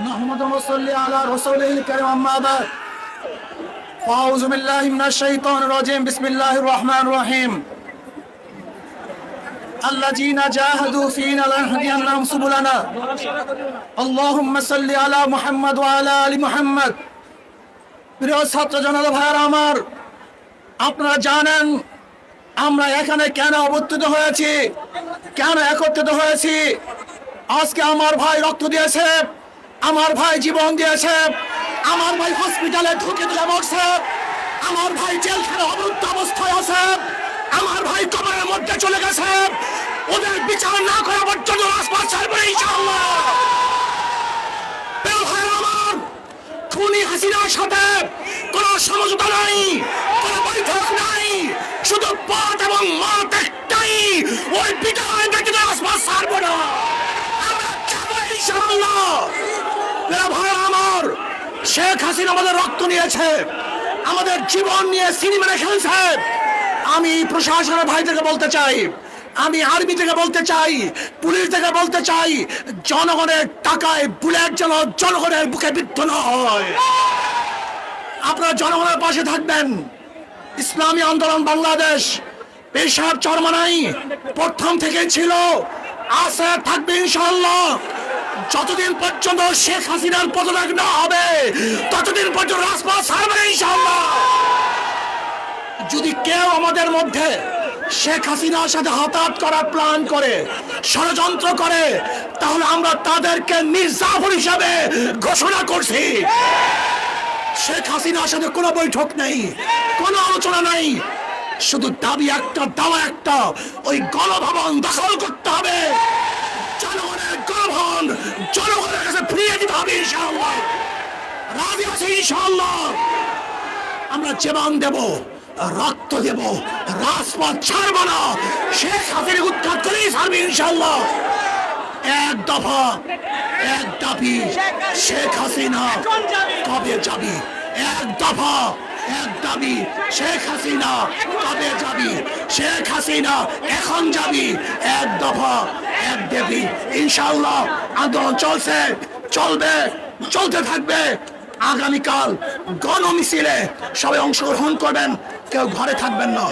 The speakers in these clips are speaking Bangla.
نحمد ونصلي على رسوله الكريم أما بعد أعوذ بالله من الشيطان الرجيم بسم الله الرحمن الرحيم الذين جاهدوا فينا لنهدينهم سبلنا اللهم صل على محمد وعلى آل محمد প্রিয় ছাত্র জনতা ভাইরা আমার, আপনারা জানেন আমরা এখানে কেন অবস্থিত হয়েছি, কেন একত্রিত হয়েছি। আজকে আমার ভাই রক্ত দিয়েছে, আমার ভাই জীবন দিয়েছে, আমার ভাই হসপিটালে ঢুকে দিলে মরছে, আমার ভাই জেলখানে অবরুদ্ধ অবস্থায় আছে, আমার ভাই কবরের মধ্যে চলে গেছে। ওদের বিচার না করা পর্যন্ত রাজপথ ছাড়বে ইনশাআল্লাহ। আমার খুনি হাসিনার সাথে কোনো সমঝোতা নাই, কোনো বৈঠক নাই, শুধু পথ এবং মত একটাই, ওই বিদায় ব্যতীত রাজপথ ছাড়বে না। আমার শেখ হাসিনা আমাদের রক্ত নিয়েছে, আমাদের জীবন নিয়ে সিনেমা খেলছে। আমি প্রশাসনের ভাইদেরকে বলতে চাই, আমি আর্মি থেকে বলতে চাই, পুলিশ থেকে বলতে চাই, জনগণের টাকায় বুলেট যেন জনগণের বুকে বিদ্ধ না হয়। আপনারা জনগণের পাশে থাকবেন। ইসলামী আন্দোলন বাংলাদেশ পেশার চরমনাই প্রথম থেকে ছিল, আছে, থাকবে ইনশাআল্লাহ। যতদিন পর্যন্ত শেখ হাসিনার পদত্যাগ না হবে ততদিন পর্যন্ত রাজপথ ছাড়বে ইনশাআল্লাহ। যদি কেউ আমাদের মধ্যে শেখ হাসিনার সাথে হাতাহাত করার প্ল্যান করে, ষড়যন্ত্র করে, তাহলে আমরা তাদেরকে মির্জাফর হিসাবে ঘোষণা করছি। শেখ হাসিনার সাথে কোনো বৈঠক নেই, কোনো আলোচনা নেই, শুধু দাবি একটা, দাওয়া একটা, ওই গণভবন দখল করতে হবে। জনগণের গণভবন জনগণের কাছে ফিরিয়ে দিতে হবে ইনশাআল্লাহ। রাজি আছে ইনশাআল্লাহ। আমরা জীবন দেব, রক্ত দেব, রাজপথ ছাড়ব না। শেখ হাসিনা উৎখাত করেই ছাড়বে ইনশাআল্লাহ। এক দফা, এক দাবি, শেখ হাসিনা কবে যাবি? এক দফা, এক দাবি, শেখ হাসিনা কবে যাবি? শেখ হাসিনা এখন যাবি। এক দফা, এক দাবি, ইনশাআল্লাহ। আন্দোলন চলছে, চলবে, চলতে থাকবে। আগামীকাল গণমিছিলে সবাই অংশগ্রহণ করবেন, কেউ ঘরে থাকবেন না।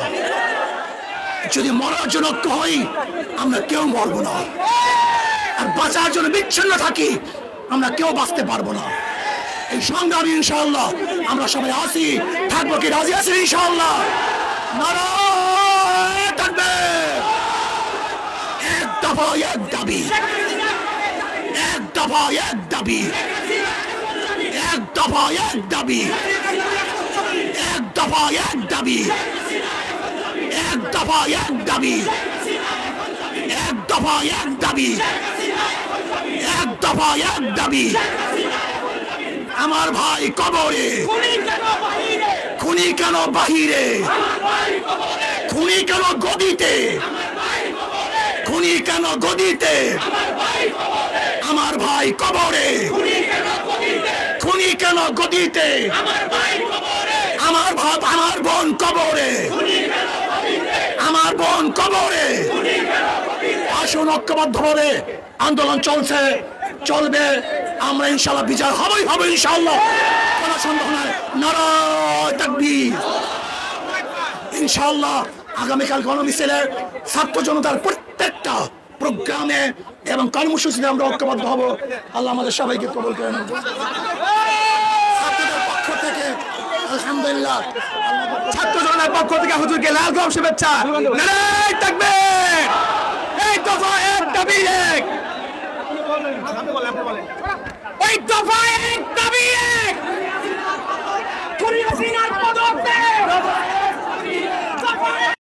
যদি মরার জন্য ঐক্য হই, আমরা কেউ মরবো না। আর বাঁচার জন্য বিচ্ছিন্ন থাকি, আমরা কেউ বাঁচতে পারবো না। এই সংগ্রামী ইনশাআল্লাহ আমরা সবাই আসি, থাকবো। কি রাজি আছি ইনশাআল্লাহ? নারায়ে তাকবীর। এক দফা, এক দাবি, এক দফা, এক দাবি, এক দফা, এক দাবি, এক দফা, এক দাবি, এক দফা, এক দাবি, এক দফা, এক দাবি, এক দফা, এক দাবি। আমার ভাই কবরে, খুনি কেন বাহিরে? খুনি কেন গদিতে? খুনি কেন গদিতে? আমার ভাই কবরে, খুনি কেন গদিতে? আমার ভাব, আমার বোন কবরে, আমার বোন কবরে। আসুন ঐক্যবদ্ধভাবে আন্দোলন চলছে, চলবে। আমরা ইনশাআল্লাহ বিজয় হবই হবে ইনশাআল্লাহ, কোনো সন্দেহ নাই। নারায়ে তাকবীর। ইনশাআল্লাহ আগামীকাল গণমিছিলে ছাত্র জনতার প্রত্যেকটা প্রোগ্রামে এবং কর্মসূচিতে আমরা ঐক্যবদ্ধ হব। আল্লাহ আমাদের সবাইকে কবুল করেন। ছাত্রদের পক্ষ থেকে আলহামদুলিল্লাহ, ছাত্র জনতার পক্ষ থেকে হুজুরকে লাল গোলাপ শুভেচ্ছা। নারায়ে তাকবীর। এক দফা, এক দাবি, এক, এক দফা, এক দাবি।